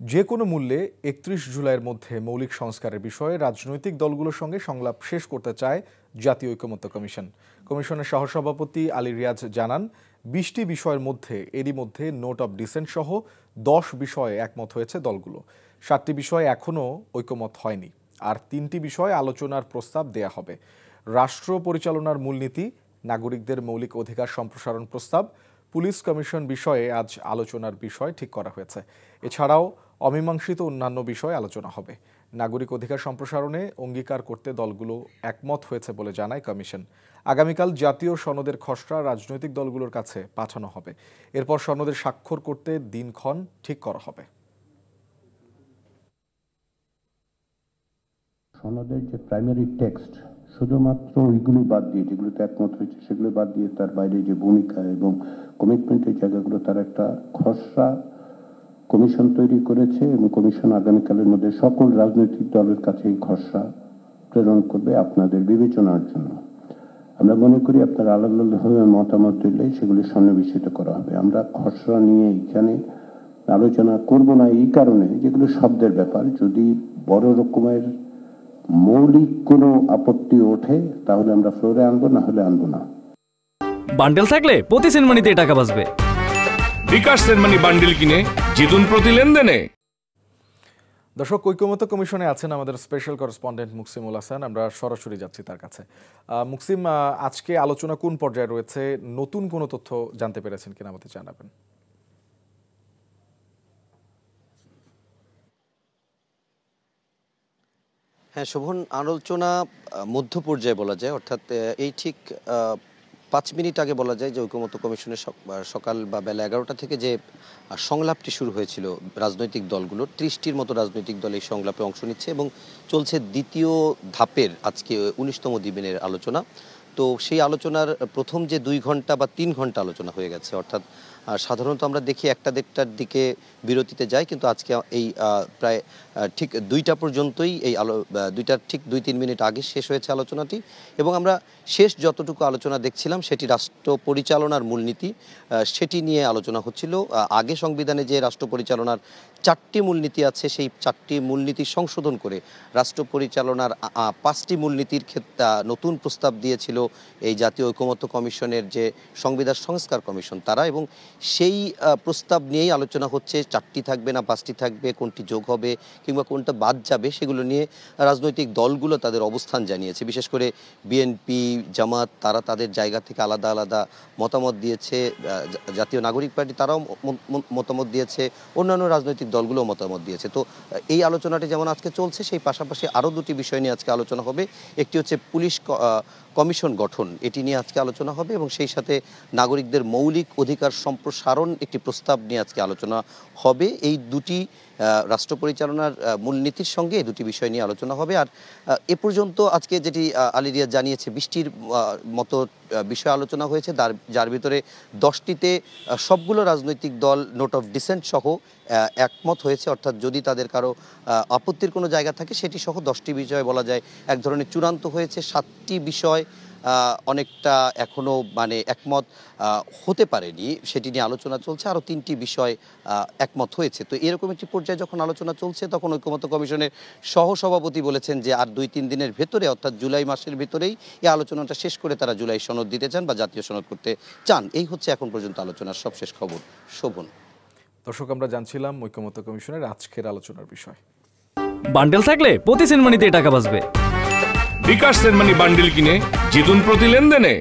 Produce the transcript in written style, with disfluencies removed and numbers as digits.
যে কোনো মূল্যে ৩১ জুলাইয়ের মধ্যে মৌলিক সংস্কারের বিষয়ে রাজনৈতিক দলগুলোর সঙ্গে সংলাপ শেষ করতে চায় জাতীয় ঐকমত্য কমিশন। কমিশনের সহসভাপতি আলী রিয়াজ জানান, ২০টি বিষয়ের মধ্যে এরই মধ্যে নোট অব ডিসেন্ট সহ ১০ বিষয়ে একমত হয়েছে দলগুলো। ৭টি বিষয়ে এখনও ঐকমত হয়নি, আর ৩টি বিষয়ে আলোচনার প্রস্তাব দেয়া হবে। রাষ্ট্র পরিচালনার মূলনীতি, নাগরিকদের মৌলিক অধিকার সম্প্রসারণ প্রস্তাব, পুলিশ কমিশন বিষয়ে আজ আলোচনার বিষয় ঠিক করা হয়েছে। এছাড়াও অমীমাংসিত অন্যান্য বিষয়ে আলোচনা হবে। নাগরিক অধিকার সম্প্রসারণে অঙ্গীকার করতে দলগুলো একমত হয়েছে বলে জানায় কমিশন। আগামীকাল জাতীয় সনদের খসড়া রাজনৈতিক দলগুলোর কাছে পাঠানো হবে। এরপর সনদের স্বাক্ষর করতে দিনক্ষণ ঠিক করা হবে। সনদের যে প্রাইমারি টেক্সট, শুধুমাত্র ওইগুলো বাদ দিয়ে, যেগুলোতে একমত হয়েছে সেগুলো বাদ দিয়ে তার বাইরে যে ভূমিকা এবং কমিটমেন্টের জায়গাগুলো, তার একটা খসড়া কমিশন তৈরি করেছে এবং কমিশন আগামীকালের মধ্যে সকল রাজনৈতিক দলের কাছে এই খসড়া প্রেরণ করবে আপনাদের বিবেচনার জন্য। আমরা মনে করি আপনারা আলাদা আলাদাভাবে মতামত দিলে সেগুলি সন্নিবেশিত করা হবে। আমরা খসড়া নিয়ে এখানে আলোচনা করব না এই কারণে, যেগুলো শব্দের ব্যাপার। যদি বড় রকমের মৌলিক কোনো আপত্তি ওঠে তাহলে আমরা ফ্লোরে আনবো, না হলে আনবো না। বান্ডেল থাকলে প্রতি সেনমানিতে টাকা বাঁচবে। বিকাশ সেনমানি বান্ডেল কিনে জিতুন প্রতি লেনদেনে। দর্শক, ঐকমত্য কমিশনে আছেন আমাদের স্পেশাল করেসপন্ডেন্ট মুকসিমুল হাসান। আমরা সরাসরি যাচ্ছি তার কাছে। মুকসিম, আজকে আলোচনা কোন পর্যায়ে রয়েছে? নতুন কোনো তথ্য জানতে পেরেছেন কিনা আমাদের জানাবেন। হ্যাঁ শোভন, আলোচনা মধ্য পর্যায়ে বলা যায়, অর্থাৎ এই ঠিক 5 মিনিট আগে বলা যায় যে ঐকমত্য কমিশনের সকাল বা বেলা 11টা থেকে যে সংলাপটি শুরু হয়েছিল রাজনৈতিক দলগুলোর, 30টির মতো রাজনৈতিক দল এই সংলাপে অংশ নিচ্ছে এবং চলছে দ্বিতীয় ধাপের আজকে 19তম দিনের আলোচনা। তো সেই আলোচনার প্রথম যে 2 ঘন্টা বা 3 ঘন্টা আলোচনা হয়ে গেছে, অর্থাৎ সাধারণত আমরা দেখি 1টা-1:30টার দিকে বিরতিতে যাই, কিন্তু আজকে এই প্রায় ঠিক 2টা পর্যন্তই এই 2টার ঠিক 2-3 মিনিট আগে শেষ হয়েছে আলোচনাটি। এবং আমরা শেষ যতটুকু আলোচনা দেখছিলাম সেটি রাষ্ট্র পরিচালনার মূলনীতি, সেটি নিয়ে আলোচনা হচ্ছিল। আগে সংবিধানে যে রাষ্ট্র পরিচালনার 4টি মূলনীতি আছে, সেই 4টি মূলনীতি সংশোধন করে রাষ্ট্র পরিচালনার 5টি মূলনীতির ক্ষেত্রে নতুন প্রস্তাব দিয়েছিল এই জাতীয় ঐকমত্য কমিশনের যে সংবিধান সংস্কার কমিশন তারা, এবং সেই প্রস্তাব নিয়েই আলোচনা হচ্ছে। 4টি থাকবে না 5টি থাকবে, কোনটি যোগ হবে কিংবা কোনটা বাদ যাবে, সেগুলো নিয়ে রাজনৈতিক দলগুলো তাদের অবস্থান জানিয়েছে। বিশেষ করে বিএনপি, জামাত, তারা তাদের জায়গা থেকে আলাদা আলাদা মতামত দিয়েছে। জাতীয় নাগরিক পার্টি তারাও মতামত দিয়েছে, অন্যান্য রাজনৈতিক দলগুলো মতামত দিয়েছে। তো এই আলোচনাটি যেমন আজকে চলছে, সেই পাশাপাশি আরও 2টি বিষয় নিয়ে আজকে আলোচনা হবে। একটি হচ্ছে পুলিশ কমিশন গঠন, এটি নিয়ে আজকে আলোচনা হবে, এবং সেই সাথে নাগরিকদের মৌলিক অধিকার সম্প্রসারণ একটি প্রস্তাব নিয়ে আজকে আলোচনা হবে। এই 2টি রাষ্ট্র পরিচালনার মূলনীতির সঙ্গে এই 2টি বিষয় নিয়ে আলোচনা হবে। আর এ পর্যন্ত আজকে যেটি আলী রিয়াজ জানিয়েছে, 20টির মতো বিষয় আলোচনা হয়েছে, যার ভিতরে 10টিতে সবগুলো রাজনৈতিক দল নোট অফ ডিসেন্ট সহ একমত হয়েছে। অর্থাৎ যদি তাদের কারো আপত্তির কোনো জায়গা থাকে সেটি সহ 10টি বিষয় বলা যায় এক ধরনের চূড়ান্ত হয়েছে। 7টি বিষয় অনেকটা এখনও একমত হতে পারেনি, সেটি নিয়ে আলোচনা চলছে। আরও 3টি বিষয় একমত হয়েছে। তো এরকম একটি পর্যায়ে যখন আলোচনা চলছে, তখন ঐকমত্য কমিশনের সহসভাপতি বলেছেন যে আর 2-3 দিনের ভেতরে, অর্থাৎ জুলাই মাসের ভেতরেই এই আলোচনাটা শেষ করে তারা জুলাই সনদ দিতে চান বা জাতীয় সনদ করতে চান। এই হচ্ছে এখন পর্যন্ত আলোচনার সবশেষ খবর। শোভন। দর্শক, আমরা জানছিলাম ঐকমত্য কমিশনের আজকের আলোচনার বিষয়। বান্ডেল থাকলে প্রতি সেনমানিতে টাকা বাঁচবে। বিকাশ সেনমানি বান্ডেল কিনে জিতুন প্রতি লেনদেনে।